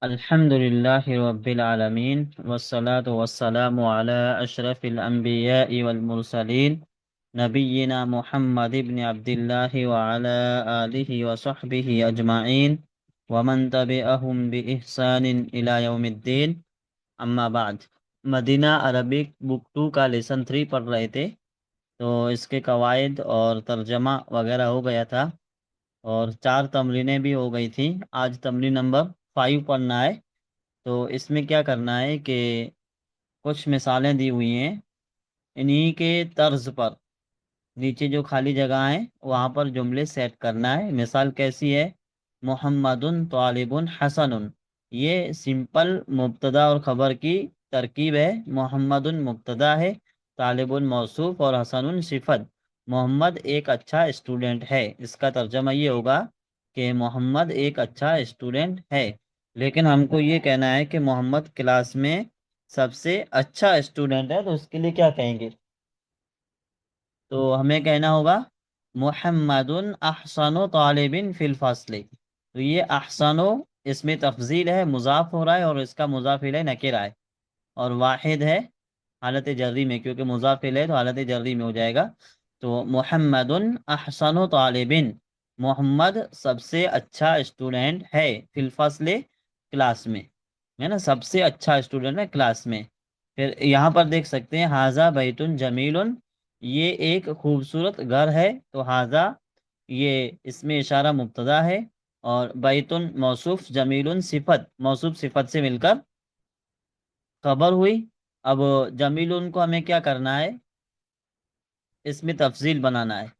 अल्हम्दुलिल्लाहि रब्बिल आलमीन वस्सलातु वस्सलामु अला अशरफिल अंबिया'i वल मुरसलीन नबिय्यिना मुहम्मद इब्न अब्दिल्लाह व अला आलिहि व सहबिहि अजमाइन व मन तबिअहुम बि इहसानिन इला यौमिद्दीन। अम्मा बाद। मदीना अरबिक बुक 2 का लेसन 3 पढ़ रहे थे। तो इसके कवायद और तर्जमा वगैरह हो गया था और 4 तमरीनें भी हो गई थी। आज तमरीन नंबर 5 पढ़ना है। तो इसमें क्या करना है कि कुछ मिसालें दी हुई हैं, इन्हीं के तर्ज पर नीचे जो खाली जगह है वहाँ पर जुमले सेट करना है। मिसाल कैसी है? मोहम्मदुन तालिबुन हसनुन। ये सिंपल मुब्तदा और खबर की तरकीब है। मोहम्मदुन मुब्तदा है, तालिबुन मौसूफ और हसनुन सिफत। मोहम्मद एक अच्छा स्टूडेंट है। इसका तर्जमा ये होगा कि मोहम्मद एक अच्छा स्टूडेंट है। लेकिन हमको ये कहना है कि मोहम्मद क्लास में सबसे अच्छा स्टूडेंट है, तो उसके लिए क्या कहेंगे? तो हमें कहना होगा मुहम्मदुन अहसनु तालिबिन फिल फासले। तो ये अहसनु इसमें तफजील है, मुजाफ हो रहा है और इसका मुजाफ इलैह नकिरा है और वाहिद है हालत जर्री में, क्योंकि मुजाफ इलैह तो हालत जर्री में हो जाएगा। तो मुहम्मदुन अहसनु तालिबिन, मोहम्मद सबसे अच्छा स्टूडेंट है, फिल फासले क्लास में, है ना, सबसे अच्छा स्टूडेंट है क्लास में। फिर यहाँ पर देख सकते हैं हाजा बैतुन जमीलुन, ये एक खूबसूरत घर है। तो हाजा ये इसमें इशारा मुब्तदा है और बैतुन मौसूफ, जमीलुन सिफत, मौसूफ सिफत से मिलकर खबर हुई। अब जमीलुन को हमें क्या करना है? इसमें तफजील बनाना है।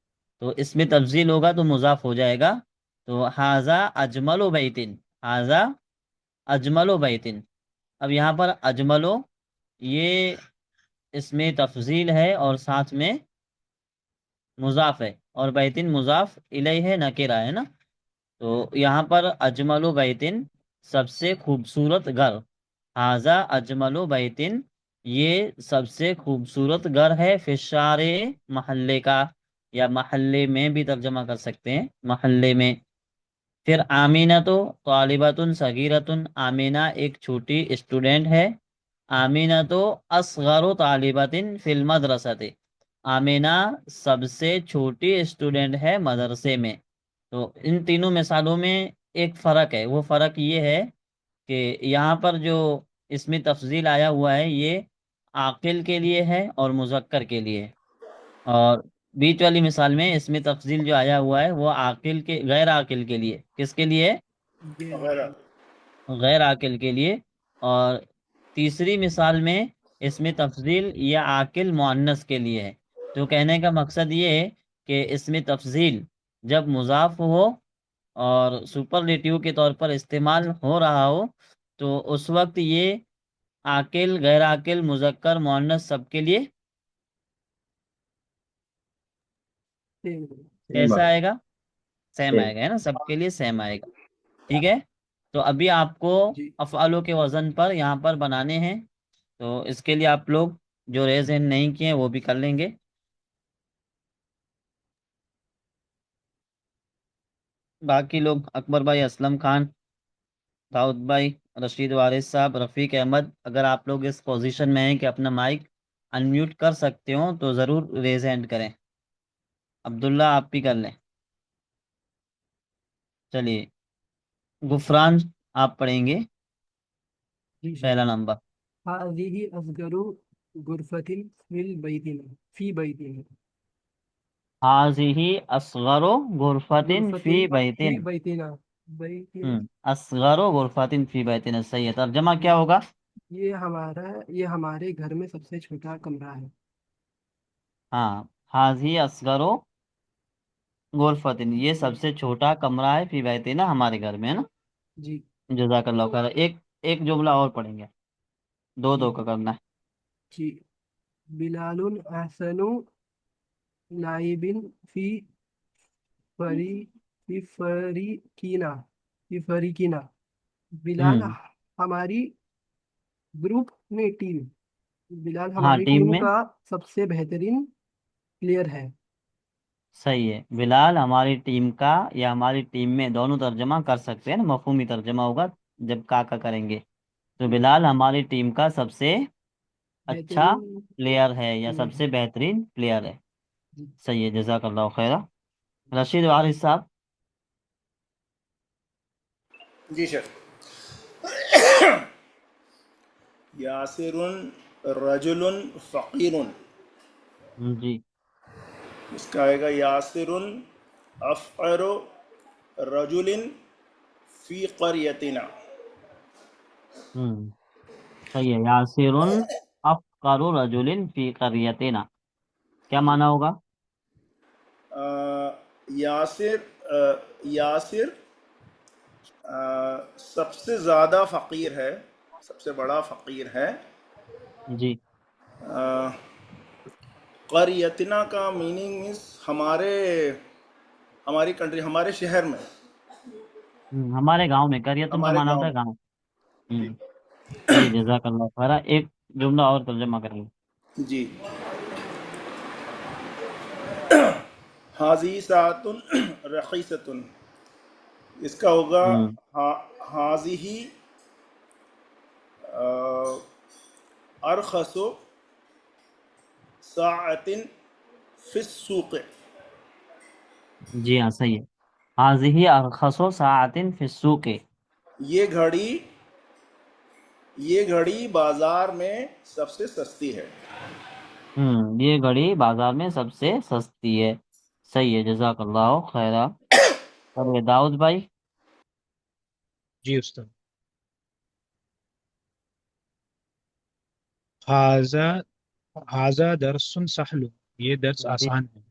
तो इसमें तफजील होगा तो मुजाफ हो जाएगा। तो हाजा अजमलो बैतिन, हाजा अजमलो बैतिन। अब यहाँ पर अजमलो ये इसमें तफजील है और साथ में मुजाफ है और बैतिन मुजाफ इलैह नकिरा है ना। तो यहाँ पर अजमलो बैतिन सबसे खूबसूरत घर, हाजा अजमलो बैतिन ये सबसे खूबसूरत घर है, फिशारे महल्ले का, या महल्ले में भी तर्जमा कर सकते हैं, महल्ले में। फिर आमीना तो तालिबतुन सगीरतुन, आमीना एक छोटी स्टूडेंट है। आमीना तो असगरो तालिबतिन फिल मदरसते, आमीना सबसे छोटी स्टूडेंट है मदरसे में। तो इन तीनों मिसालों में एक फ़र्क है, वो फ़र्क ये है कि यहाँ पर जो इसमें तफजील आया हुआ है ये आकिल के लिए है और मुज़क्कर के लिए है। और बीच वाली मिसाल में इसमें तफजील जो आया हुआ है वो आकिल के, गैर आकिल के लिए। किसके लिए? ये गैर आकिल के लिए। और तीसरी मिसाल में इसमें तफजील या आकिल मुअन्नस के लिए है। तो कहने का मकसद ये है कि इसमें तफजील जब मुजाफ हो और सुपरलेटिव के तौर पर इस्तेमाल हो रहा हो तो उस वक्त ये आकिल, गैर आकिल, मुजक्कर, मुअन्नस सबके लिए सेम कैसा बात। आएगा? Same same. आएगा, है ना, सबके लिए सेम आएगा। ठीक है। तो अभी आपको जी अफ़आलों के वजन पर यहाँ पर बनाने हैं। तो इसके लिए आप लोग जो रेज हैंड नहीं किए हैं वो भी कर लेंगे। बाकी लोग अकबर भाई, असलम खान, दाऊद भाई, रशीद वारिस साहब, रफ़ीक अहमद, अगर आप लोग इस पोजीशन में हैं कि अपना माइक अनम्यूट कर सकते हो तो ज़रूर रेज हैंड करें। अब्दुल्ला आप भी कर लें। चलिए, गुफरान आप पढ़ेंगे जी सर। पहला नंबर। हाज़िही असगरु गुरफतिन फिल बैतिना फी बैतिना। हाजिही असगरो गुरफतिन फी गुरफतिन फी बैतिन। बैतिना। बैतिना। असगरो गुरफतिन फी बैतिन, सही है। तर्जमा क्या होगा? ये हमारे घर में सबसे छोटा कमरा है। हाँ, हाजी असगरो गुरफतिन, ये सबसे छोटा कमरा है, फी बैतिना, हमारे घर में, है ना। जी जजाकल्लाह खैर। एक एक जुमला और पढ़ेंगे, दो जी दो का करना है। जी। बिलालुन अहसनु लाइबिन फी फरी फी फरीकीना फी फरीकीना। बिलाल हम्म। हमारी ग्रुप में टीम बिलाल हाँ, हमारी टीम टीम में। का सबसे बेहतरीन प्लेयर है। सही है, बिलाल हमारी टीम का, या हमारी टीम में, दोनों तर्जमा कर सकते हैं ना, मफहूमी तर्जमा होगा। जब काका करेंगे। तो बिलाल हमारी टीम का सबसे अच्छा बेहतरीन। प्लेयर है या प्लेयर। सबसे बेहतरीन प्लेयर है। जी। सही है, जज़ाकल्लाह खैरा। रशीद वारिस साहब। जी सर। यासिरुन रजुलुन फ़कीरुन। जी। इसका आएगा यासिरुन अफ़क़रु रजुलिन फ़ी क़रयतिना। हम्म। सही है, यासिरुन अफकरु रजुलिन फी करियतिना। क्या माना होगा? यासिर यासिर सबसे ज़्यादा फ़कीर है, सबसे बड़ा फ़कीर है। जी। क़रयतिना का मीनिंग मीन्स हमारे, हमारी कंट्री, हमारे शहर में, हमारे गांव में। करियतुन का हमारे माना गांव होता है में। गांव। जी। हम्म। सही, जज़ाकल्लाह खैरा। एक जुमला और तर्जुमा करेंगे। जी। हाजी सातुन रखीसतुन। इसका होगा हम्म। हा, हाजी ही अरखसो सातिन फिस्सूक़। जी हाँ, सही है। हाजिही अरखसो सातिन फिस्सूके। ये घड़ी, ये घड़ी बाजार में सबसे सस्ती है। ये घड़ी बाजार में सबसे सस्ती है। सही है, जज़ाकल्लाह खैरा। और ये दाऊद भाई। जी उस्ताद। हाजा हाजा दरसुन सहलु, ये दर्स जी। आसान है।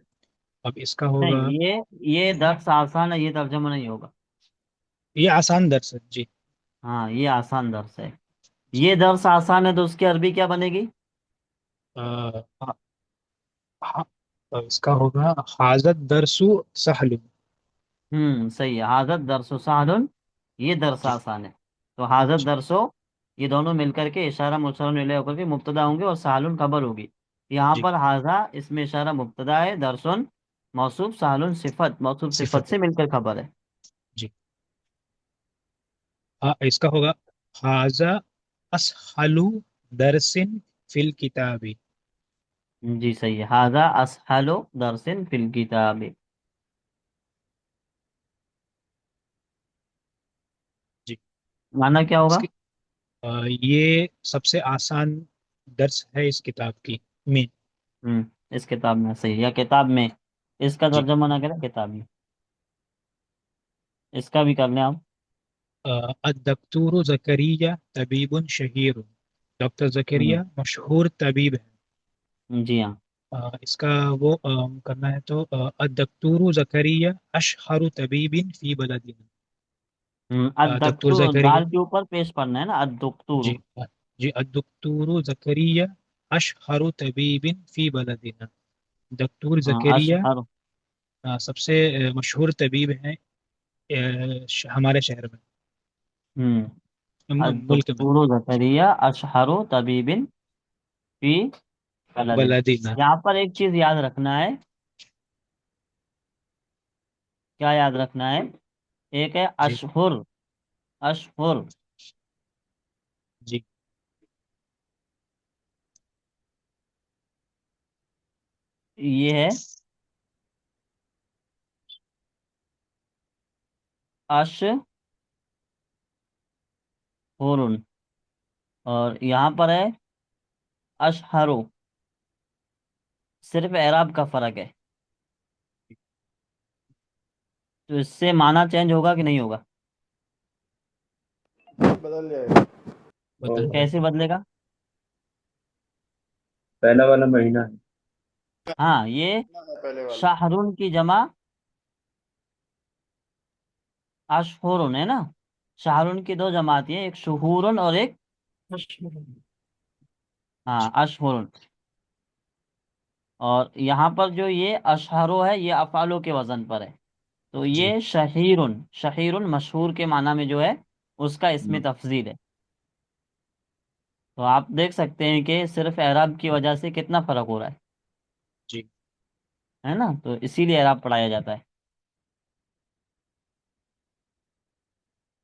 अब इसका होगा, नहीं, ये दर्स आसान है, ये तर्जुमा नहीं होगा। ये आसान दर्स है जी। हाँ, ये आसान दर्स है। जी। ये दर्स आसान है तो उसकी अरबी क्या बनेगी? आ, हा, हा, तो इसका होगा हाजत दरसु सहलु। सही है, हाजत दरसो साहलन। ये दर्स जी। आसान है। तो हाजत जी। दरसो, ये दोनों मिलकर के इशारा मुसरा मिले होकर के मुब्तदा होंगे और साहलुन खबर होगी। यहाँ जी। पर हाजा इसमें इशारा मुब्तदा है, दरसुन मौसूफ, साहलुन सिफत, मौसूफ सिफत सिफत है। से मिलकर खबर है। जी। इसका होगा हाजा असहलु दरसिन फिल किताबी। जी सही है, हाजा असहलो दरसिन फिल किताब। जी। माना क्या होगा? इसकी ये सबसे आसान दर्स है इस किताब की में। इस किताब में। सही है, या किताब में। इसका जी। तर्जुमा ना करें, किताब में। इसका भी कर लें आप। अद्दक्तूरु जकरिया तबीबुन शहीर। डॉक्टर हम्म। जकरिया मशहूर तबीब है। जी हाँ। इसका वो करना है तो अद्दक्तूरु जकरिया अशहरु तबीबिन फी बलदिना। दक्तूर अद्दक्तूर जकरिया। दाल के ऊपर पेश पड़ना है ना, जी। अद्दुक्तूर। जी अद्दक्तूरु जकरिया अशहरु तबीबिन फी बलदिना। दक्तूर हाँ, जकरिया अशहर। सबसे मशहूर तबीब हैं हमारे शहर में, मुल्क में। अद्दुक्तूर जकरिया अशहरु तबीबिन फी बलदिन। बलदीना। यहाँ पर एक चीज याद रखना है। क्या याद रखना है? एक है जी। अशहुर। अशहुर। जी। ये है अशहुरुन। और यहाँ पर है अशहरु। सिर्फ एराब का फर्क है। तो इससे माना चेंज होगा कि नहीं होगा? बदल जाएगा। बदल कैसे जाएगा। बदलेगा? पहला वाला महीना है। हाँ, ये कितना है पहले वाला? शाहरुन की जमा अशहुरुन है ना। शाहरुन की दो जमाती हैं, एक शुहूरुन और एक, अश्हर। हाँ, अशहुरुन। और यहाँ पर जो ये अशहरो है, ये अफालो के वजन पर है। तो जी। ये शहीरुन, शहीरुन मशहूर के माना में जो है, उसका इसमें हम्म, तफजील है। तो आप देख सकते हैं कि सिर्फ एराब की वजह से कितना फर्क हो रहा जी। है ना। तो इसीलिए एराब पढ़ाया जाता है।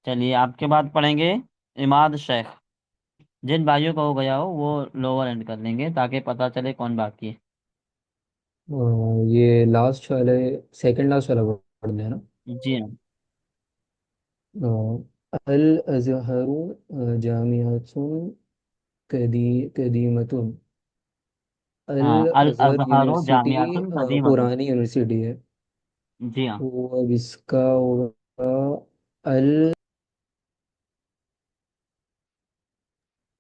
चलिए आपके बाद पढ़ेंगे इमाद शेख। जिन भाइयों का हो गया हो वो लोअर एंड कर लेंगे ताकि पता चले कौन बाकी है। ये लास्ट वाले, सेकंड लास्ट वाला पढ़ देना। जी हाँ। अल अजहरु जामिअतुन कदीमतुन। अल हाँ, अल अजहर अजहरो यूनिवर्सिटी जामियातुन कदीमतुन। पुरानी यूनिवर्सिटी है। जी हाँ। तो अब इसका होगा अल,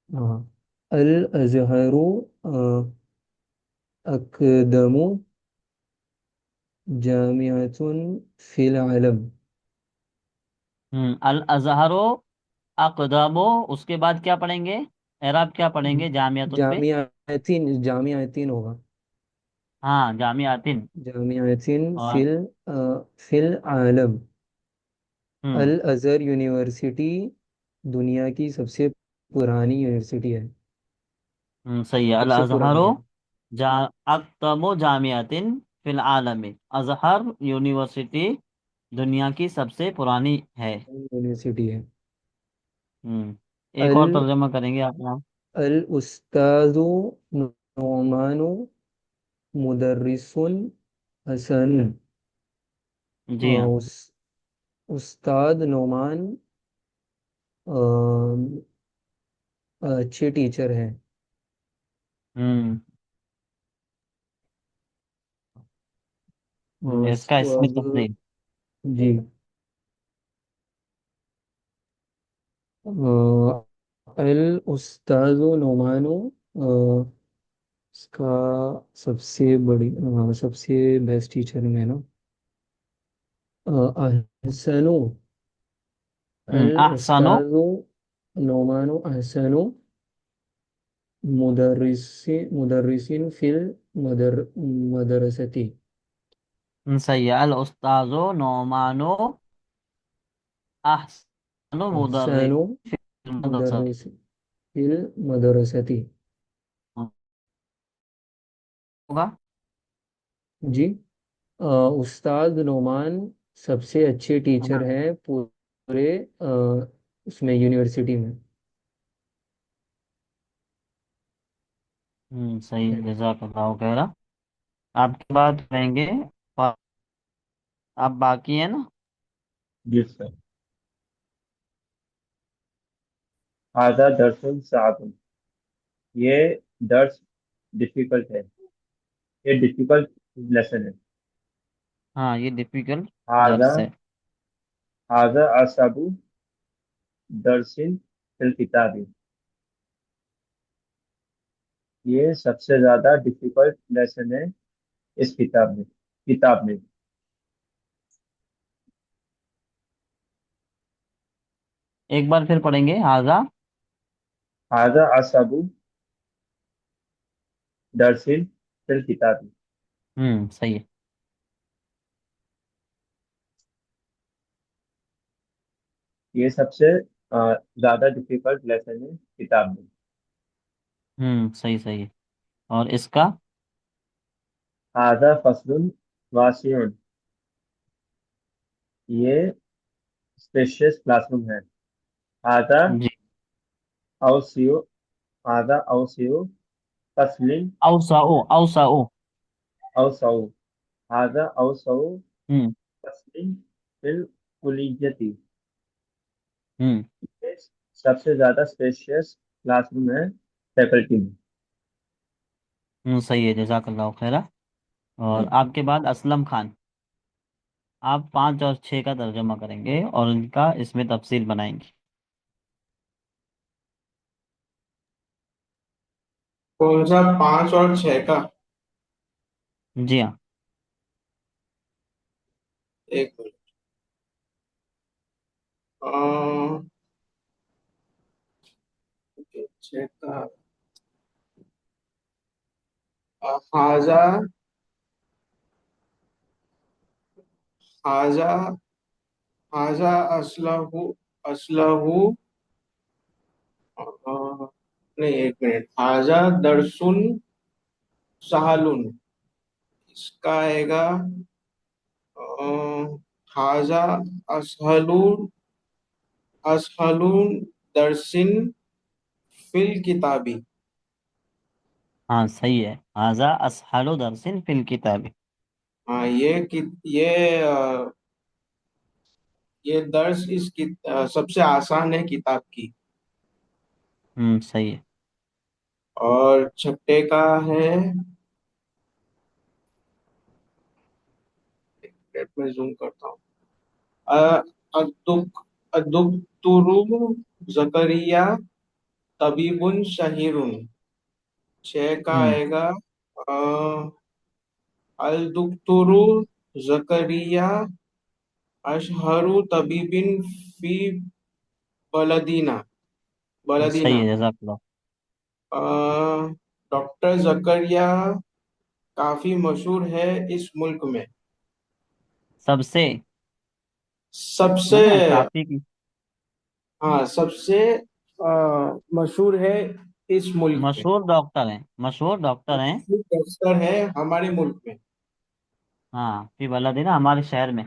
हाँ, अल अजहरु अकदमु जामिअतुन फिल आलम। अल अजहरो अक़दमो, उसके बाद क्या पढ़ेंगे? एराब क्या पढ़ेंगे जामियातुन पे? जामियातीन होगा। हाँ, जामियातिन। जामियातीन और फिल आलम। हम्म अल अजहर यूनिवर्सिटी दुनिया की सबसे पुरानी यूनिवर्सिटी है। सही है। अल सबसे अजहरो पुरानी है। जा अक़दमो जामियातिन फिल आलमी। अजहर यूनिवर्सिटी दुनिया की सबसे पुरानी है। यूनिवर्सिटी है। एक अल और तर्जमा करेंगे आप यहाँ। अल उस्ताजु नोमानु मुदर्रिसुन हसन। जी हाँ। उस उस्ताद नोमान अच्छे टीचर हैं। हम्म इसका इसको इसमें अब, तफसील। जी, अल उस्ताजु नोमानु इसका सबसे बड़ी, सबसे बेस्ट टीचर में ना, अहसनु। अल अहसनो। उस्ताजु नोमानु अहसनु मुदर्रिसिन फिल मदरसती। सही है। अल उस्ताजो नौमानो अहसनो मुदर्रिस अहसनु मदरसती। मुदर्रिस फिल मदरसती। होगा। जी, उस्ताद नोमान सबसे अच्छे टीचर हाँ। हैं पूरे उसमें यूनिवर्सिटी में। सही है, जज़ाकल्लाह खैरा। आपके बाद कहेंगे आप बाकी है ना? जी सर। आधा दर्शन साधन। ये दर्स डिफिकल्ट है। ये डिफिकल्ट लेसन है। हाँ, ये डिफिकल्ट आधा दर्स है। आधा असाबु दर्सिन फिल किताबी। ये सबसे ज्यादा डिफिकल्ट लेसन है इस किताब में। एक बार फिर पढ़ेंगे हाजा। आधा असाबु दर्सिन फिल किताबी। सही है। ये सबसे ज्यादा डिफिकल्ट लेसन है किताब में। सही सही है। और इसका? आधा फसलुन वासिउन। ये स्पेशियस क्लासरूम है। आधा जी। अवसियो आधा अवसियो फसलिन औसाओ औसाओ। अवसउ। आधा अवसउ हम्म फसलिन फिल कुलियती। हम्म ये सबसे ज्यादा स्पेशियस क्लासरूम है फैकल्टी में। सही है, जज़ाकल्लाह खैरा। और आपके बाद असलम खान। आप 5 और 6 का तर्जुमा करेंगे और उनका इसमें तफसील बनाएंगे। कौन सा 5 और 6 का? जी हाँ। एक मिनट। अ, 6 का। हाजा हाजा हाजा असलहू असलहू। नहीं, एक मिनट। हाजा दरसुन सहालुन। इसका आएगा अ, हाजा असहलुन असहलुन दरसिन फिल किताबी। हाँ सही है, हाजा असहालु दरसिन फिल किताबी। हाँ, ये दर्स सबसे आसान है किताब की। सही है। और छठे का है, मिनट में जूम करता हूँ। अद्दुक अद्दुक्तुरु जकरिया तबीबुन शहीरुन। छह का हम्म आएगा, अल दुक्तुरु जकरिया अशहरु तबीबिन फी बलदीना सही बलदीना। है, जज़ाकल्लाह। डॉक्टर जकरिया काफी मशहूर है इस मुल्क में। सबसे सबसे, है ना, काफी की। हाँ, सबसे मशहूर है इस मुल्क में। मशहूर डॉक्टर हैं, मशहूर डॉक्टर हैं। डॉक्टर है हमारे मुल्क में, हाँ, फी बलदिना, हमारे शहर में।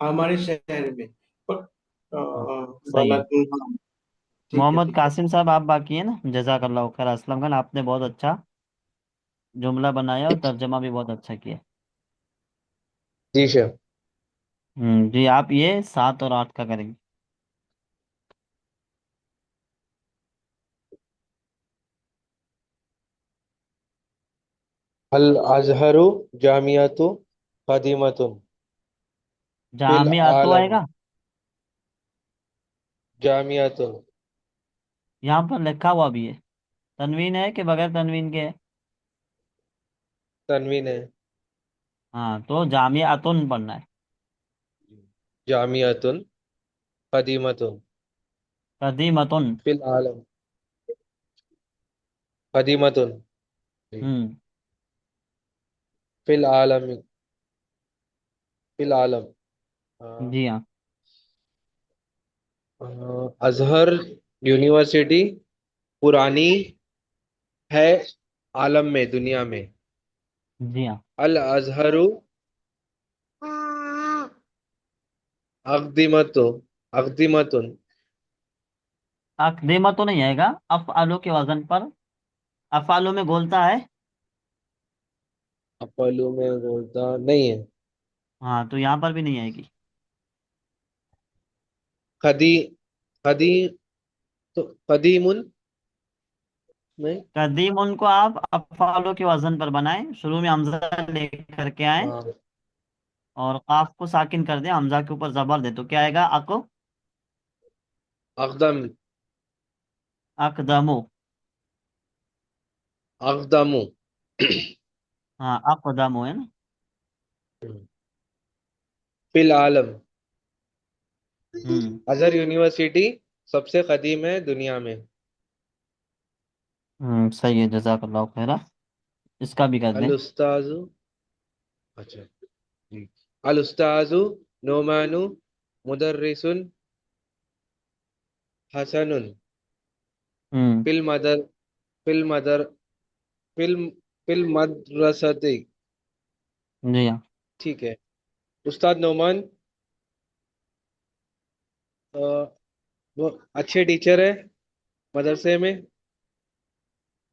हमारे शहर में। पर हाँ, सही है। हाँ, ठीक है, मोहम्मद ठीक है। कासिम साहब, आप बाकी है ना, जज़ाकल्लाह खैर। असलम खान, आपने बहुत अच्छा जुमला बनाया और तर्जमा भी बहुत अच्छा किया। जी शेफ। जी, आप ये 7 और 8 का करेंगे। अल अजहरु जामियतु कदीमतुन फिल जामिया तो आलम। आएगा। जामियतुन। यहाँ पर लिखा हुआ भी है। तनवीन है कि बगैर तनवीन के है? तनवीन है। हाँ, तो जामियातुन पढ़ना है। जामियतुन कदीमतुन कदीमतुन। फिल आलम। कदीमतुन। जी। हम्म फिल आलम। फिल आलम। जी हाँ। अजहर यूनिवर्सिटी पुरानी है आलम में, दुनिया में। जी हाँ। अल अजहरु अकदीमतो अकदीमतुन। अकदीमा तो नहीं आएगा, अफआलू के वजन पर। अफआलू में बोलता है। अपलू में बोलता नहीं है। हाँ, तो यहाँ पर भी नहीं आएगी। खदी खदी तो कदीमुन नहीं। कदीम उनको आप अफआलू के वजन पर बनाएं, शुरू में हमजा लेकर के आए हाँ, और काफ को साकिन कर दें, हमजा के ऊपर जबर दे, तो क्या आएगा? अकदम अकदमो। अकदमु। हाँ, अकदमो है ना। फिल आलम। हम्म अजहर यूनिवर्सिटी सबसे कदीम है दुनिया में। सही है, जज़ाकल्लाह खैरा। इसका भी कर दें। अल उस्ताजु। अच्छा जी। अल उस्ताजु नोमानु मुदर्रिसुन हसनुन हम्म फिल मदर फिल मदर फिल फिल मदरसती। जी हाँ। ठीक है। उस्ताद नोमान अ, वो अच्छे टीचर है मदरसे में।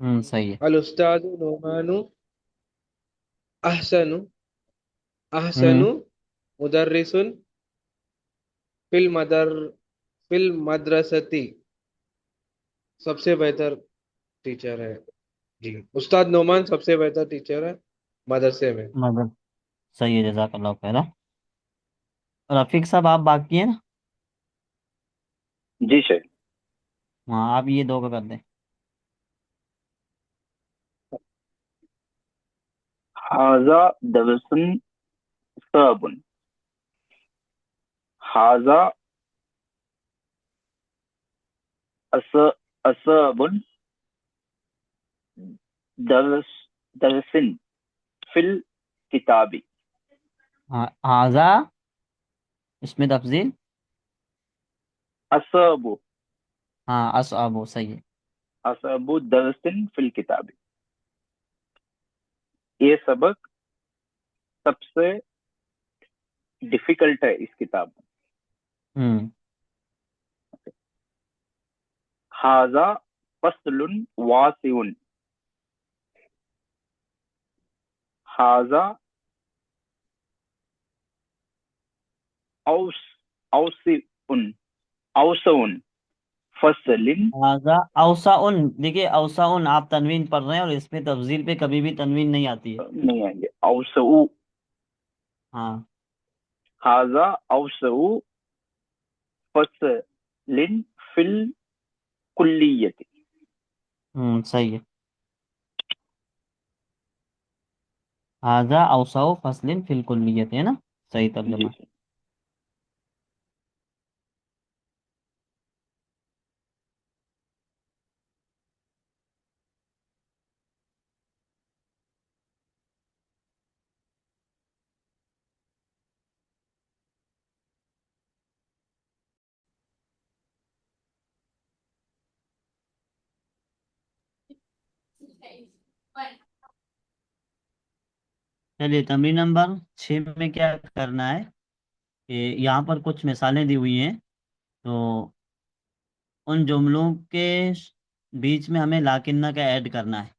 सही है। अल उस्तादु नोमानु अहसनु हम्म अहसनु मुदर्रिसुन फिल मदर फिल मदरसती। सबसे बेहतर टीचर है। जी। उस्ताद नोमान सबसे बेहतर टीचर है मदरसे में। मदद। सही है, जज़ाकल्लाह खैरा। रफीक साहब, आप बाकी हैं ना? जी शेख। हाँ, आप ये 2 का कर दें। हाजा दरसन साबुन। हाजा अस असाबुन दरस दरसिन फिल किताबी। हाँ, हाजा, इसमें तफजील। असाबु हाँ, असआबो, सही है। असाबु दरसिन फिल किताबी। ये सबक सबसे डिफिकल्ट है इस किताब में। हम्म हाजा फस्लुन वासिउन। हाजा औस औसिउन औसउन फसलिन। हाजा औसाउन, देखिए औसाउन आप तनवीन पढ़ रहे हैं और इसमें तफजील पे कभी भी तनवीन नहीं आती है। नहीं आएंगे, औसउ। हाँ। हाजा औसउ फसलिन फिल कुल्लियति। सही है। हाजा औसाउ फसलिन फिल कुल्लियत, है ना, सही जी तर्जुमा। जी। चलिए तमरीन नंबर 6 में क्या करना है कि यहाँ पर कुछ मिसालें दी हुई हैं, तो उन जुमलों के बीच में हमें लाकिन्ना का ऐड करना है।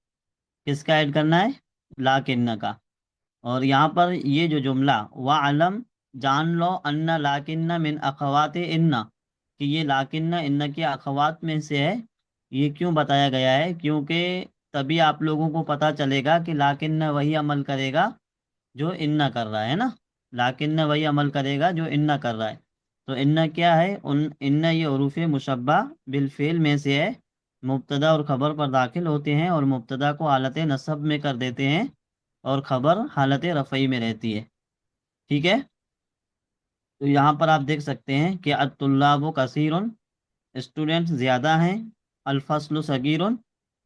किसका ऐड करना है? लाकिन्ना का। और यहाँ पर ये जो जुमला व अलम, जान लो अन्ना लाकिन्ना मिन अखवात इन्ना, कि ये लाकिन्ना इन्ना की अखवात में से है। ये क्यों बताया गया है? क्योंकि तभी आप लोगों को पता चलेगा कि लाकिन्ना वही अमल करेगा जो इन्ना कर रहा है ना। लाकिन्ना वही अमल करेगा जो इन्ना कर रहा है। तो इन्ना क्या है? उन इन्ना ये हरूफ मुशब्बा बिल फेल में से है। मुब्तदा और खबर पर दाखिल होते हैं और मुब्तदा को हालत नसब में कर देते हैं और खबर हालत रफ़ई में रहती है। ठीक है। तो यहाँ पर आप देख सकते हैं कि अत्तुल्लाबु कसीरुन, स्टूडेंट्स ज़्यादा हैं। अल्फस्लु सगीरुन,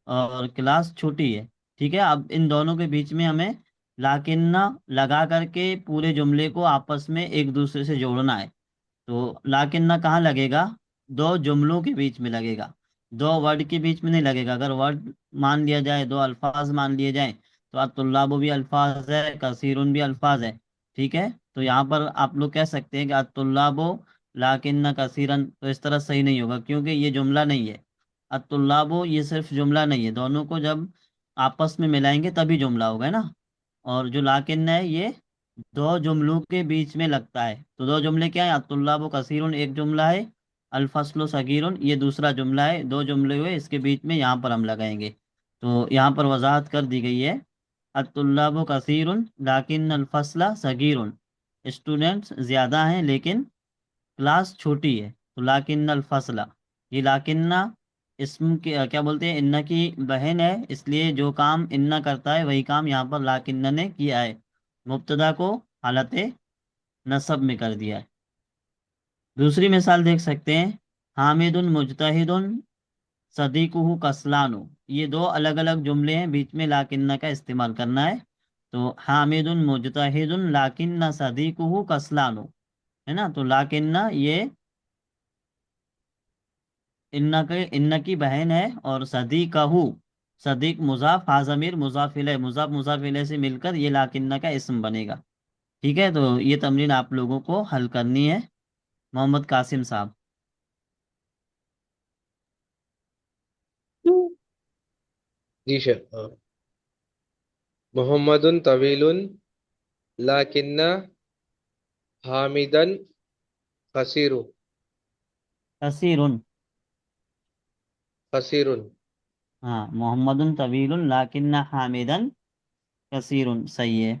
और क्लास छोटी है। ठीक है। अब इन दोनों के बीच में हमें लाकिन्ना लगा करके पूरे जुमले को आपस में एक दूसरे से जोड़ना है। तो लाकिन्ना कहाँ लगेगा? दो जुमलों के बीच में लगेगा, दो वर्ड के बीच में नहीं लगेगा। अगर वर्ड मान लिया जाए, दो अल्फाज मान लिए जाए, तो अतुल्लाबु भी अल्फाज है, कसीरुन भी अल्फाज है। ठीक है। तो यहाँ पर आप लोग कह सकते हैं कि अतुल्लाबु लाकिन्ना कसीरन, तो इस तरह सही नहीं होगा क्योंकि ये जुमला नहीं है। अतुल्लाबु ये सिर्फ जुमला नहीं है, दोनों को जब आपस में मिलाएंगे तभी जुमला होगा ना। और जो लाकिन्ना है ये दो जुमलों के बीच में लगता है। तो दो जुमले क्या है? अत्तुल्लाबु कसीरुन एक जुमला है, अल सगीरुन ये दूसरा जुमला है। दो जुमले हुए, इसके बीच में यहाँ पर हम लगाएंगे। तो यहाँ पर वजाहत कर दी गई है, अत्तुल्लाबु कसीरुन लाकिन अल सगीरुन, स्टूडेंट्स ज़्यादा हैं लेकिन क्लास छोटी है। तो लाकिन अल ये लाकिन्ना इसम के क्या बोलते हैं, इन्ना की बहन है, इसलिए जो काम इन्ना करता है वही काम यहाँ पर लाकिन्ना ने किया है। मुब्तदा को हालत नसब में कर दिया है। दूसरी मिसाल देख सकते हैं, हामिदुन मुजतहिदुन सदीकुहु कसलानु। ये दो अलग अलग जुमले हैं, बीच में लाकिन्ना का इस्तेमाल करना है। तो हामिदुन मुजतहिदुन लाकिन्ना सदीकुहु कसलानु, है ना। तो लाकिन्ना ये इन्ना की बहन है, और सदीकहु, सदीक मुजाफ, हाजमीर मुजाफ इलैह, मुजाफ मुजाफ इलैह से मिलकर ये लाकिन्ना का इसम बनेगा। ठीक है। तो ये तमरीन आप लोगों को हल करनी है। मोहम्मद कासिम साहब। जी सर। मोहम्मदुन तवीलुन लाकिन्ना हामिदन कसीरु कसीरुन। कसीरुन। हाँ, मोहम्मदुन तवीलुन लाकिन्ना हामिदन कसीरुन, सही है।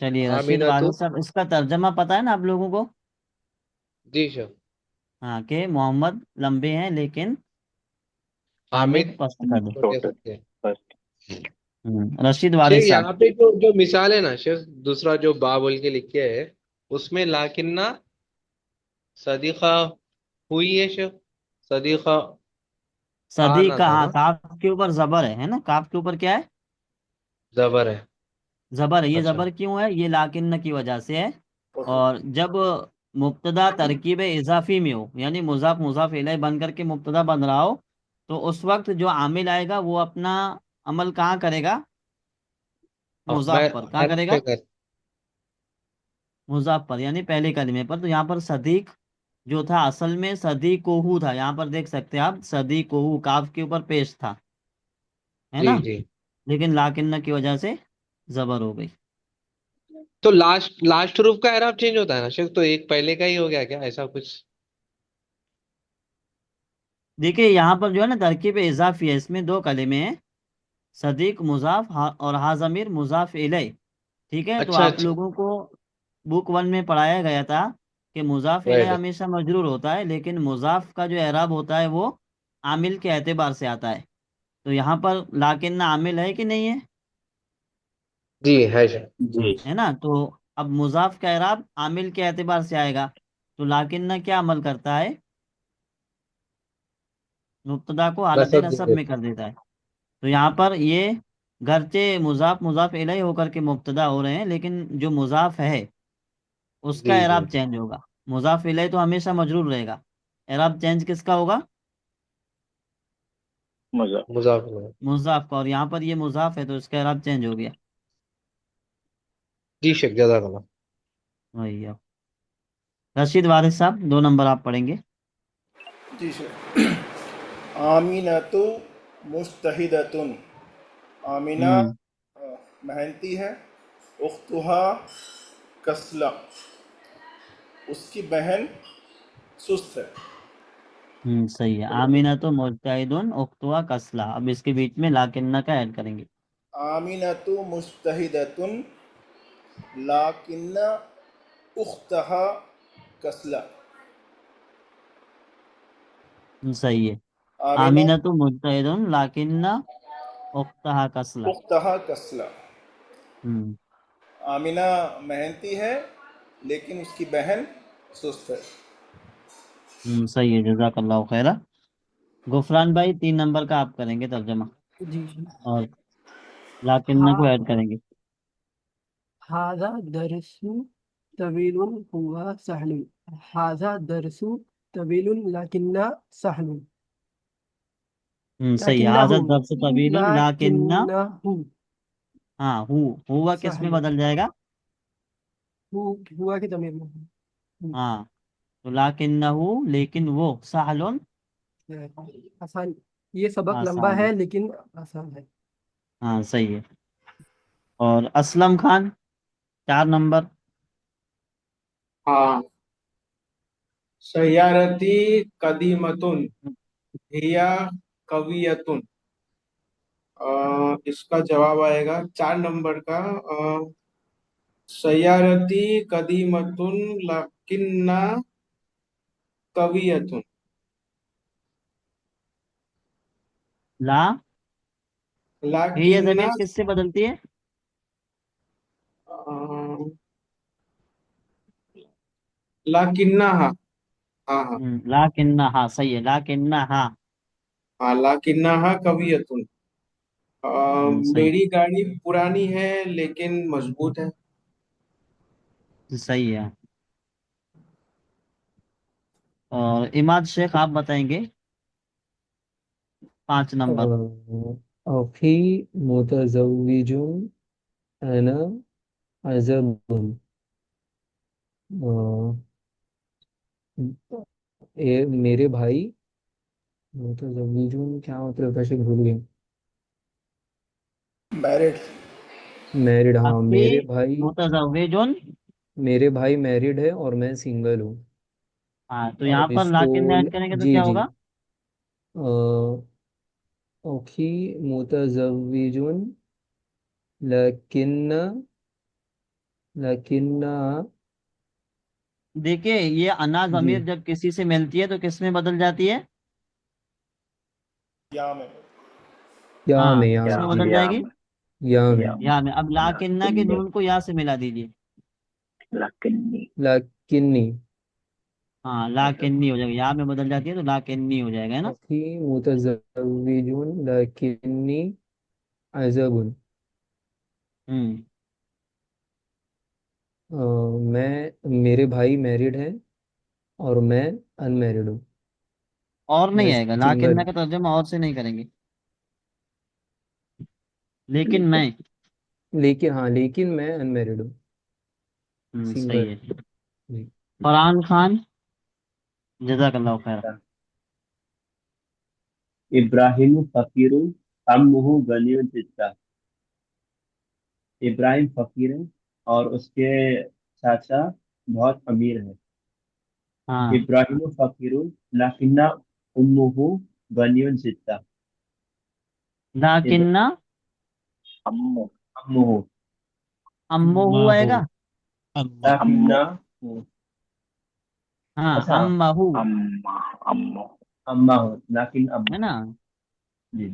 चलिए रशीद आमिनतु। वारिस साहब, इसका तर्जमा पता है ना आप लोगों को? जी सर। हाँ, कि मोहम्मद लंबे हैं लेकिन हामिद हामिद पस्त कर दो। छोटे टोटल होते हैं। फर्स्ट। रशीद शेख वारिस साहब। यहाँ पे जो जो मिसाल है ना शेख, दूसरा जो बा बोल के लिखे है उसमें लाकिन्ना सदीका हुई है शेख। सदीका सदी आना का, था हाँ, ना। काफ के ऊपर जबर है ना, काफ के ऊपर क्या है? जबर है। जबर है। ये अच्छा। जबर क्यों है? ये लाकिन्न की वजह से है। और जब मुब्तदा तरकीब इजाफी में हो, यानी मुजाफ मुजाफ इलैह बन करके मुब्तदा बन रहा हो, तो उस वक्त जो आमिल आएगा वो अपना अमल कहाँ करेगा? मैं मुजाफ पर। कहाँ हर्फ करेगा? पे कर। मुजाफ पर, यानी पहले कलमे पर। तो यहाँ पर सदीक जो था असल में सदी कोहू था। यहाँ पर देख सकते हैं आप, सदी कोहू काफ के ऊपर पेश था, है ना। जी जी। लेकिन लाकिन्ना की वजह से जबर हो गई। तो लास्ट लास्ट हरूफ का एराब चेंज होता है ना शेख, तो एक पहले का ही हो गया क्या, ऐसा कुछ? देखिए यहाँ पर जो है ना तरकीब इजाफी है, इसमें दो कलिमे हैं, सदीक मुजाफ और हाजमीर मुजाफ इलय। ठीक है, तो अच्छा आप अच्छा। लोगों को बुक वन में पढ़ाया गया था कि मुजाफ इलय राइट। हमेशा मजरूर होता है, लेकिन मुजाफ का जो एराब होता है वो आमिल के एतबार से आता है। तो यहाँ पर लाकिन्ना आमिल है कि नहीं है? जी है शेख। जी। है ना। तो अब मुजाफ का एराब आमिल के एतबार से आएगा। तो लाकिन्ना क्या अमल करता है? मुब्तदा को हालत नसब दे नसब में देते। कर देता है। तो यहाँ पर ये गर्चे मुजाफ मुजाफ इलैहि होकर के मुब्तदा हो रहे हैं, लेकिन जो मुजाफ है उसका जी जी। एराब चेंज होगा। मुजाफ इलैहि तो हमेशा मजरूर रहेगा, एराब चेंज किसका होगा? मजा। मुजाफिर। मुजाफ का। और यहाँ पर ये मुजाफ है तो इसका एराब चेंज हो गया। जी शेख, जज़ाकल्लाह। वही है। रशीद वारिस साहब, 2 नंबर आप पढ़ेंगे। जी सर। आमीनतु मुस्तहिदतुन। आमीना हम्म। मेहनती है। उख्तुहा कसला, उसकी बहन सुस्त है। सही है। आमीना तो मुजतहिदुन उख्तुहा कसला। अब इसके बीच में लाकिन्ना का ऐड करेंगे। आमीनतु मुस्तहिदतुन लाकिन्ना उख्तहा कसला। सही है। आमीना आमीना तो मुजतहिदुन लाकिन्ना उख्तहा कसला। उख्तहा कसला। हम्म। आमीना मेहनती है लेकिन उसकी बहन सुस्त है। सही है, जज़ाकल्लाहु खैरा। गुफरान भाई, 3 नंबर का आप करेंगे तर्जमा, जी जी। और लाकिन्ना को हा ऐड करेंगे। हाजा दरसु तवीलुन हुआ सहलुन। हाजा दरसु तवीलुन लाकिन्ना सहलुन। सही है। लाकिन्नाहु हाज़ा दर्स तवीलुन लाकिन्ना। लाकिन्नाहु हाँ, हुआ किस में सहलुन। बदल जाएगा? हु हुआ के तमीर में हु। हाँ, तो लाकिन्नहु लेकिन वो सहलुन आसान। ये सबक लंबा आसान है। है लेकिन आसान है। हाँ सही है। और असलम खान, 4 नंबर। हाँ। सय्यारती कदीमतुन हिया कवियतुन। इसका जवाब आएगा 4 नंबर का। सय्यारती कदीमतुन लकिन्ना कवियतुन। ला, ये लाकिन्ना जमीर किससे बदलती है? अ, लाकिन्ना हाँ। हाँ हाँ। लाकिन्ना, हाँ सही है, लाकिन्ना हाँ। हाँ लाकिन्ना हाँ कवियतुन। सही। मेरी गाड़ी पुरानी है लेकिन मजबूत है। सही है। और इमाद शेख आप बताएंगे, 5 नंबर। अफी मुतज़व्विजुन अना अज़बुन। मेरे भाई मुतज़व्विजुन क्या मतलब, वैसे भूल गए। मैरिड। मैरिड, हाँ अखी मुतज़व्विजुन। मेरे भाई मैरिड है और मैं सिंगल हूँ। हाँ, तो यहाँ अब पर इसको लाकिन ऐड करेंगे तो जी क्या जी। होगा? अखी मुतज़व्विजुन लकिन्ना लकिन्ना। देखिए ये अना जी, ज़मीर जब किसी से मिलती है तो किस में बदल जाती है? या में। हाँ, या या किस में जी, बदल जाएगी? या में। या या में। अब लाकिन्ना के लाकिन्नी। नून को या से मिला दीजिए। लाकिन्नी। लकिन्नी। हाँ, लाकिन्नी हो जाएगा, या में बदल जाती है तो लाकिन्नी हो जाएगा, है ना। अखी मुतज़व्विजुन लकिन्नी अज़बुन। हम्म। मेरे भाई मैरिड हैं और मैं अनमैरिड हूँ। और नहीं मैं आएगा, सिंगल लाकिन्ना हूँ। का तर्जुमा और से नहीं करेंगे। लेकिन मैं। लेकिन हाँ, लेकिन मैं अनमैरिड हूँ, सही सिंगल। है। जी। फरहान खान, जज़ाकल्लाहु खैर। इब्राहिम फकीरुन अम्मुहु गनियुन जिद्दा। इब्राहिम फकीर है और उसके चाचा बहुत अमीर है। हाँ, इब्राहिम फकीरुन लाकिन्ना उम्मुहु गनियुन जिद्दा। इब्राहिम लाकिन्ना अम्मो अम्मुहु अम्मो हु अम्माहु आएगा। अम्मा अम्मो लाकिन्ना हाँ, अच्छा अम्महु अम्मा अम्मो अम्मा हो लाकिन है अम्मा। ना। जी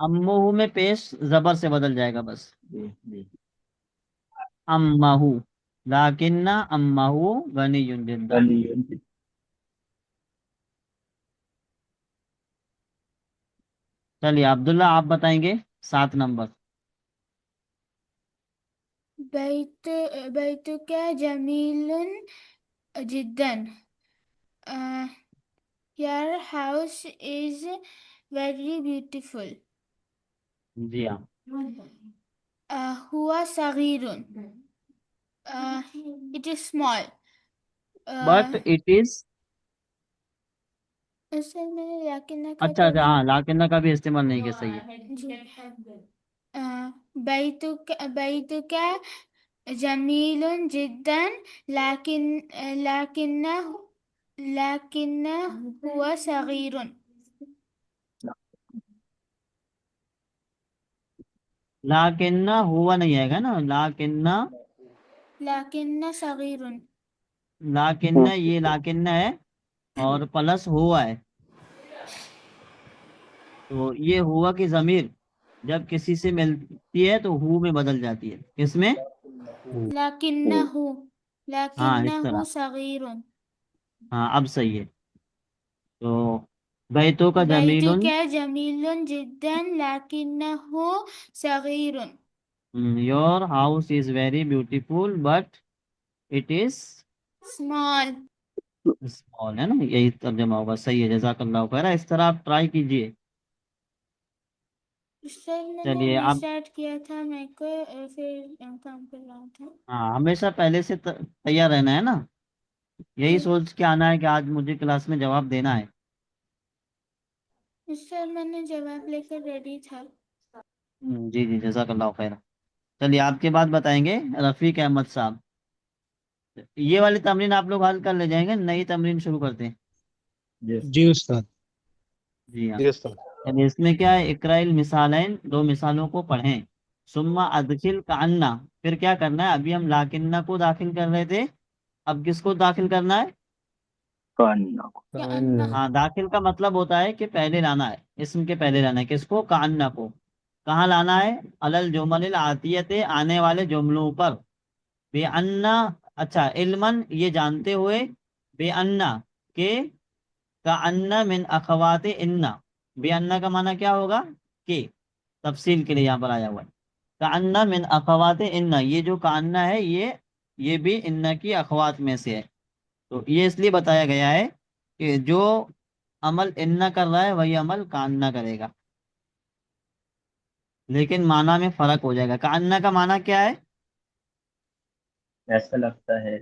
अम्मोहु में पेश जबर से बदल जाएगा बस। जी जी। अम्महु, लाकिन्ना अम्महु गनियुन जिद्दा। गनियुन जिद्दा। चलिए अब्दुल्ला आप बताएंगे 7 नंबर। बैत बैतुक जमीलुन जिद्दन। Your house is very beautiful. जी हाँ। हुआ सगीरुन। It is small. But it is, उससे मैंने लाकिन का अच्छा अच्छा, हाँ लाकिन्ना का भी इस्तेमाल नहीं किया, सही है। बैतुक जमीलुन जिद्दन लाकिन लाकिन लाकिन हुआ सगीरुन। लाकिन्ना हुआ नहीं आएगा ना, लाकिन्ना। लाकिन सगीरुन। लाकिन्ना, ये लाकिन्ना है और प्लस हुआ है, तो ये हुआ की जमीर जब किसी से मिलती है तो हु में बदल जाती है। किसमें? लाकिन्नहु हाँ इस लाकिन्नहु तरह। सगीरुन। हाँ अब सही है। तो बैतों का बैतुक जमीलुन, जमीलुन जिद्दन लाकिन्नहु सगीरुन। Your house is very beautiful but it is small. Small, है ना, यही तर्जमा होगा। सही है, जज़ाकल्लाहु खैर। इस तरह आप ट्राई कीजिए। सर मैंने चलिए अब, रीस्टार्ट किया था, मेरे को फिर काम कर रहा था। हाँ हमेशा पहले से तैयार रहना है ना, यही सोच के आना है कि आज मुझे क्लास में जवाब देना है। सर मैंने जवाब लेकर रेडी था। जी जी, जज़ाकल्लाहु खैर। चलिए आपके बाद बताएंगे रफ़ीक अहमद साहब। ये वाली तमरीन आप लोग हल कर ले जाएंगे, नई तमरीन शुरू करते हैं। जी जी उस्ताद। जी हाँ। जी उस्ताद। चलिए इसमें क्या है, इकराइल मिसालैन, दो मिसालों को पढ़ें। सुम्मा अदखिल कान्ना, फिर क्या करना है, अभी हम लाकिन्ना को दाखिल कर रहे थे, अब किसको दाखिल करना है? कान्ना क्या कान्ना। अन्ना? हाँ, दाखिल का मतलब होता है कि पहले लाना है, इसम के पहले लाना है। किसको? कान्ना को। कहाँ लाना है? अलल जुमलिल आतियते, आने वाले जुमलों पर। बेअन्ना, अच्छा इल्मन, ये जानते हुए, बेअन्ना के, का अन्ना मिन अखवाते इन्ना। बेअन्ना का माना क्या होगा? के, तफसील के लिए यहाँ पर आया हुआ है। का अन्ना मिन अखवाते इन्ना, ये जो का अन्ना है ये भी इन्ना की अखवात में से है। तो ये इसलिए बताया गया है कि जो अमल इन्ना कर रहा है वही अमल का अन्ना करेगा, लेकिन माना में फर्क हो जाएगा। का अन्ना का माना क्या है? ऐसा लगता है।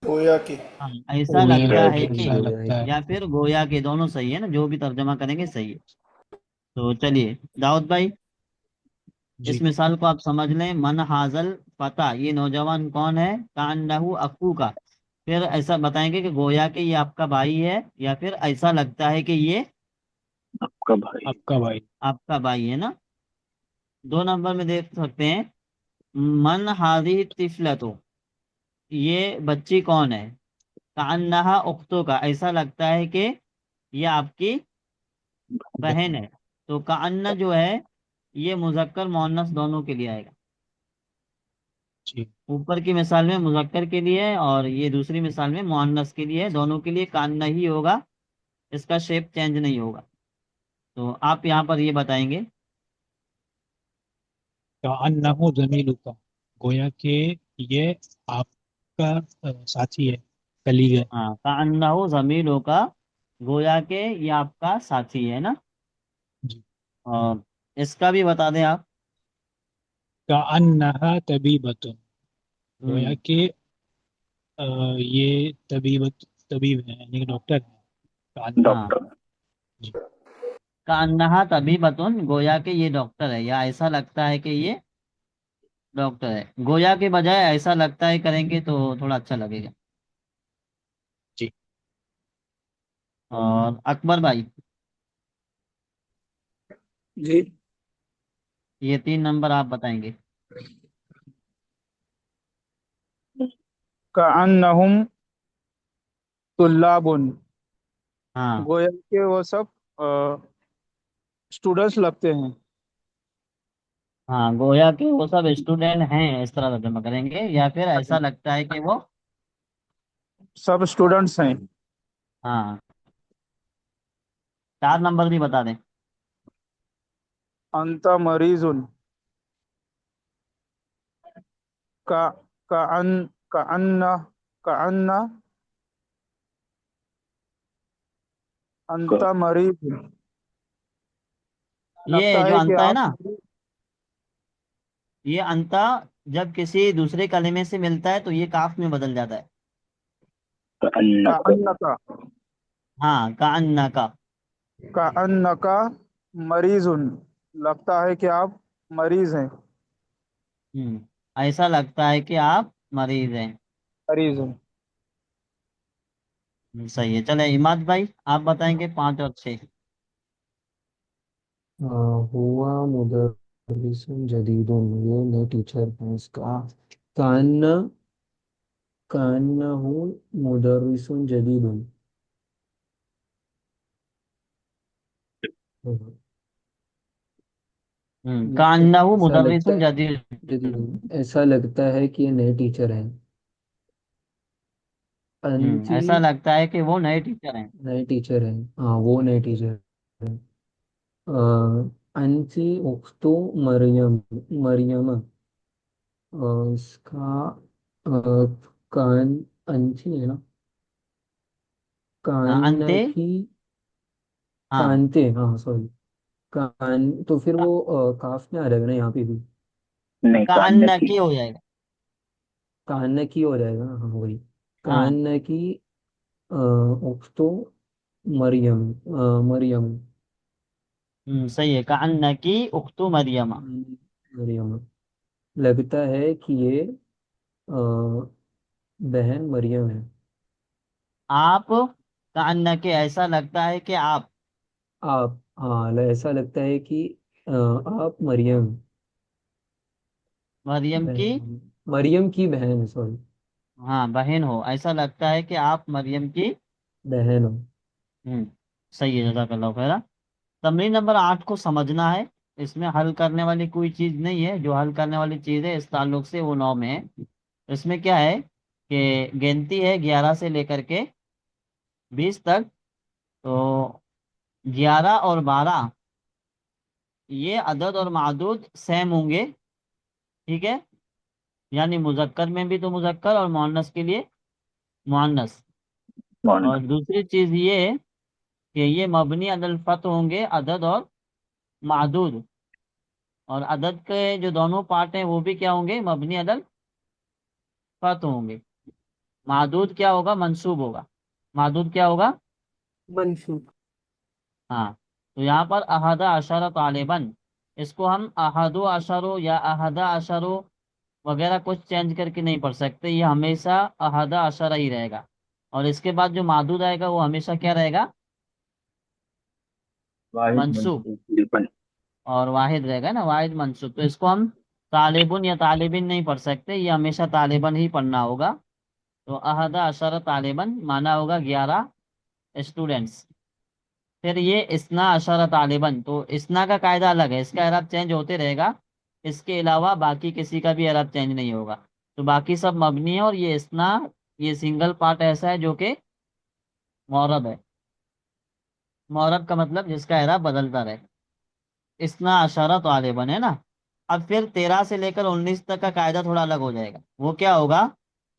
गोया की। हाँ, ऐसा गोया लगता गोया है की। कि, ऐसा गोया लगता है। या फिर गोया के, दोनों सही है ना, जो भी तर्जमा करेंगे सही है। तो चलिए दाऊद भाई, इस जी मिसाल को आप समझ लें। मन हाजल पता, ये नौजवान कौन है? कान्नहु अक्कू का। फिर ऐसा बताएंगे कि गोया के ये आपका भाई है, या फिर ऐसा लगता है कि ये आपका भाई। आपका भाई। आपका भाई है ना। 2 नंबर में देख सकते हैं, मन हादी तिफलतो, ये बच्ची कौन है? कान्नहा उख्तो का, ऐसा लगता है कि ये आपकी बहन है। तो कान्ना जो है ये मुजक्कर मोहन्नस दोनों के लिए आएगा। जी ऊपर की मिसाल में मुजक्कर के लिए है और ये दूसरी मिसाल में मुअन्नस के लिए है, दोनों के लिए कान्ना ही होगा, इसका शेप चेंज नहीं होगा। तो आप यहाँ पर ये बताएंगे। का अन्नहु जमीलु का, गोया के ये आपका साथी है, कलीग है। हाँ, कान्नाहु ज़मीलों का, गोया के ये आपका साथी है ना। जी। और इसका भी बता दें आप। का अन्नहा तबीबतुन, गोया हम्म। के ये तबीब है यानी कि डॉक्टर है। कान हाँ, डॉक्टर। जी का अन्नहा तबीबतुन, गोया के ये डॉक्टर है, या ऐसा लगता है कि ये डॉक्टर है। गोया के बजाय ऐसा लगता है करेंगे तो थोड़ा अच्छा लगेगा। जी और अकबर भाई, जी। ये 3 नंबर आप बताएंगे। कअन्नहुम तुल्लाबुन, हाँ, गोया के वो सब स्टूडेंट्स लगते हैं। हाँ, गोया के वो सब स्टूडेंट हैं, इस तरह तर्जुमा करेंगे, या फिर ऐसा लगता है कि वो। सब स्टूडेंट्स हैं। हाँ, 4 नंबर भी बता दें। अंत मरीजुन, का कअन कअन्न कअन्न अंत क- मरीज, ये लगता जो है कि अंता है आप। ना, ये अंता जब किसी दूसरे कलिमे से मिलता है तो ये काफ में बदल जाता है। कअन्नक। कअन्न का हाँ, का अन्ना का। कअन्न का मरीजुन, लगता है कि आप मरीज हैं। ऐसा लगता है कि आप मरीज हैं। मरीज हैं। सही है। चले इमाद भाई, आप बताएंगे 5 और 6। हुआ मुदर्रिसुन जदीदुन, ये नए टीचर हैं इसका। कान्ना कान्नहु मुदर्रिसुन जदीदुन। का अन्नहु ऐसा लगता मुदर्रिसुन है जदीद। जदीदुन, ऐसा लगता है कि ये नए टीचर हैं। अंती, ऐसा लगता है कि वो नए टीचर हैं। नए टीचर हैं, हाँ वो नए टीचर हैं। अंती उख्तु मरियम, मरियम, इसका कान, अंती है ना, हाँ, कान अंते। की, हाँ, कांते, हाँ सॉरी, कान, तो फिर का, वो काफ में आ जाएगा ना यहाँ पे भी। नहीं, का कान अन्ना की। की हो जाएगा। कान की हो जाएगा ना, हाँ वही। हाँ। कान की उख्तो मरियम, मरियम, सही है, का अन्ना की उख्तु मरियमा। मरियम, लगता है कि ये बहन मरियम है। आप, का अन्ना के, ऐसा लगता है कि आप। आप, हाँ ऐसा लगता है कि आप मरियम, मरियम की। बहन, मरियम की बहन है, सॉरी, हाँ, बहन हो, ऐसा लगता है कि आप मरियम की। बहन हो। हम्म सही है, जज़ाकल्लाहु खैरा। तमरीन नंबर 8 को समझना है। इसमें हल करने वाली कोई चीज़ नहीं है, जो हल करने वाली चीज़ है इस ताल्लुक से वो 9 में है। इसमें क्या है कि गिनती है 11 से लेकर के 20 तक। तो 11 और 12, ये अदद और मादूद सेम होंगे। ठीक है, यानी मुजक्कर में भी तो मुजक्कर, और मुअन्नस के लिए मुअन्नस। मोहन। और दूसरी चीज़ ये कि ये मबनी अदल फत होंगे, अदद और मादूद। और अदद के जो दोनों पार्ट हैं वो भी क्या होंगे, मबनी अदल फत होंगे। मादूद क्या होगा, मंसूब होगा। मादूद क्या होगा। मंसूब। हाँ। तो यहाँ पर अहदा अशर तालिबन, इसको हम अहदो अशरो या अहदा अशरो वगैरह कुछ चेंज करके नहीं पढ़ सकते, ये हमेशा अहदा अशरा ही रहेगा। और इसके बाद जो मादूद आएगा वो हमेशा क्या रहेगा, वाहिद मंसूब। मंसूब। तिरपन। और वाहिद रहेगा ना, वाहिद मंसूब। तो इसको हम तालिबुन या तालिबिन नहीं पढ़ सकते, ये हमेशा तालिबन ही पढ़ना होगा। तो अहदा अशर तालिबन माना होगा 11 स्टूडेंट्स। फिर ये इस्ना अशर तालिबन, तो इस्ना का कायदा अलग है, इसका एरब चेंज होते रहेगा। इसके अलावा बाकी किसी का भी एरब चेंज नहीं होगा। तो बाकी सब मबनी है, और ये इस्ना, ये सिंगल पार्ट ऐसा है जो कि मौरब है। मौरब का मतलब जिसका एरब बदलता रहे। इस्ना अशरा तालिबन है ना। अब फिर 13 से लेकर 19 तक का कायदा थोड़ा अलग हो जाएगा। वो क्या होगा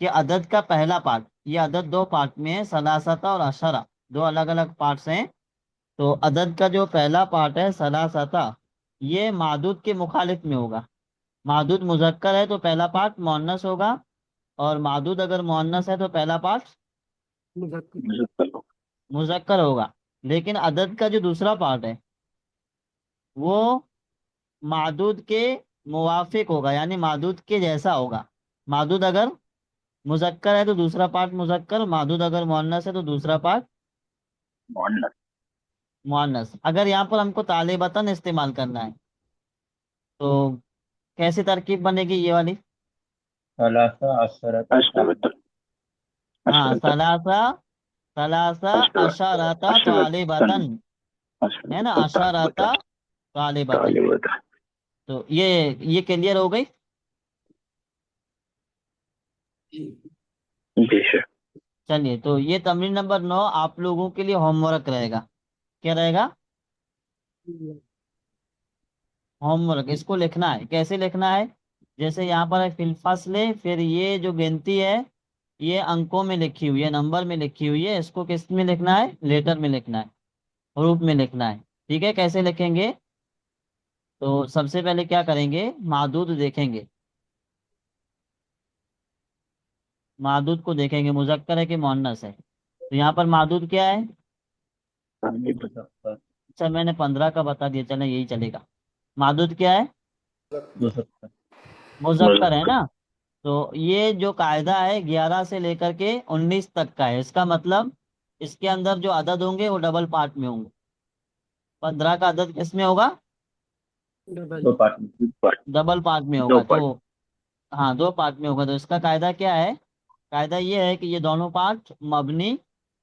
कि अदद का पहला पार्ट, ये अदद दो पार्ट में है, सलासता और अशरा, दो अलग अलग पार्ट्स हैं। तो अदद का जो पहला पार्ट है सलासता, ये मादूद के मुखालिफ में होगा। मादूद मुजक्कर है तो पहला पार्ट मुअन्नस होगा, और मादूद अगर मुअन्नस है तो पहला पार्ट मुजक्कर। मुजफ्फर। मुज़क्कर होगा, लेकिन अदद का जो दूसरा पार्ट है वो मादूद के मुवाफिक होगा, यानी मादूद के जैसा होगा। मादूद अगर मुज़क्कर है तो दूसरा पार्ट मुज़क्कर, मादूद अगर मुअन्नस है तो दूसरा पार्ट मुअन्नस। मुअन्नस। अगर यहाँ पर हमको तालिबतन इस्तेमाल करना है तो कैसी तरकीब बनेगी ये वाली? सलासा अशरत अशरत हाँ, अशरत सलासा सलासा अशरता अशरतन तालिबतन, है ना, अशरत अशरता तालिबतन। तालिबत। तो ये क्लियर हो गई। बेशक। चलिए, तो ये तमरीन नंबर 9 आप लोगों के लिए होमवर्क रहेगा। क्या रहेगा? होमवर्क। इसको लिखना है। कैसे लिखना है? जैसे यहाँ पर है फिल फस्ल, फिर ये जो गिनती है ये अंकों में लिखी हुई है, नंबर में लिखी हुई है। इसको किस में लिखना है? लेटर में लिखना है, हरूफ में लिखना है। ठीक है, कैसे लिखेंगे? तो सबसे पहले क्या करेंगे, मादूद देखेंगे। मादूद को देखेंगे, मुजक्कर है कि मुअन्नस है। तो यहाँ पर मादूद क्या है? मुज़क्कर। अच्छा, मैंने 15 का बता दिया, चले यही चलेगा। मादूद क्या है? मुज़क्कर। मुजक्कर है मुज़क्कर। ना। तो ये जो कायदा है 11 से लेकर के 19 तक का है। इसका मतलब इसके अंदर जो अदद होंगे वो डबल पार्ट में होंगे। 15 का अदद किस में होगा? डबल। दो पार्ट में। पार्ट। डबल पार्ट में दो होगा। तो पार्ट। हाँ, 2 पार्ट में होगा। तो इसका कायदा क्या है? कायदा ये है कि ये दोनों पार्ट मबनी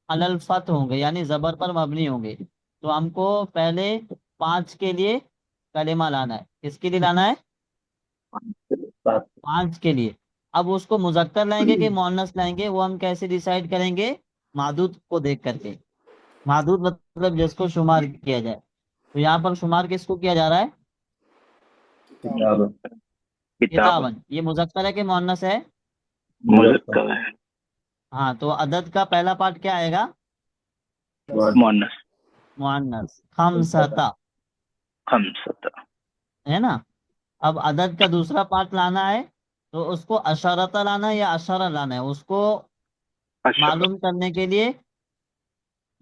अलल फत होंगे, यानी जबर पर मबनी होंगे। तो हमको पहले 5 के लिए कलेमा लाना है। किसके लिए लाना है? सात। 5 के लिए। अब उसको मुजक्कर लाएंगे कि मुअन्नस लाएंगे, वो हम कैसे डिसाइड करेंगे? मादूद को देख करके। मादूद मतलब जिसको शुमार किया जाए। तो यहाँ पर शुमार किसको किया जा रहा है? किताब। किताब। किताबन। ये मुजक्कर है कि मुअन्नस है? मुज़क्कर। मुज़क्कर है। हाँ, तो अदद का पहला पार्ट क्या आएगा? मुअन्नस। मुअन्नस। खमसता, खमसत। है ना। अब अदद का दूसरा पार्ट लाना है तो उसको अशरता लाना है या अशरा लाना है, उसको अशर। मालूम करने के लिए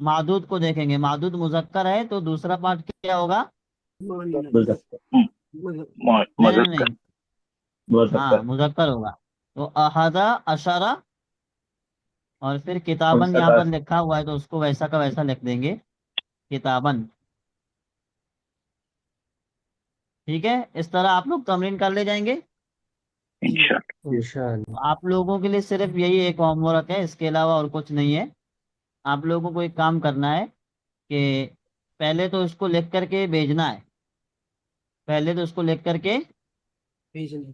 मादूद को देखेंगे। मादूद मुजक्कर है तो दूसरा पार्ट क्या होगा? मुअन्नस। मुज़क्कर। नहीं नहीं मुज़क्कर। नहीं, हाँ मुज़क्कर। मुजक्कर होगा। तो अहदा, अशरा, और फिर किताबन खमसा यहाँ का। पर लिखा हुआ है तो उसको वैसा का वैसा लिख देंगे, किताबन। ठीक है, इस तरह आप लोग तमरीन कर ले जाएंगे। इंशाअल्लाह। इंशाअल्लाह। आप लोगों के लिए सिर्फ यही एक होमवर्क है, इसके अलावा और कुछ नहीं है। आप लोगों को एक काम करना है कि पहले तो इसको लिख करके भेजना है। पहले तो इसको लिख करके भेजने।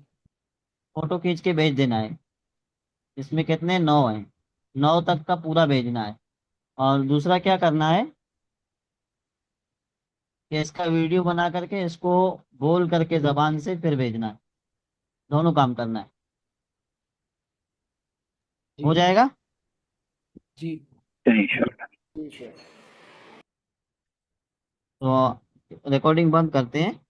फोटो खींच के भेज देना है। इसमें कितने 9 हैं, 9 तक का पूरा भेजना है। और दूसरा क्या करना है कि इसका वीडियो बना करके इसको बोल करके जबान से फिर भेजना है। दोनों काम करना है। जी। हो जाएगा। जी। इंशाअल्लाह। तो रिकॉर्डिंग बंद करते हैं।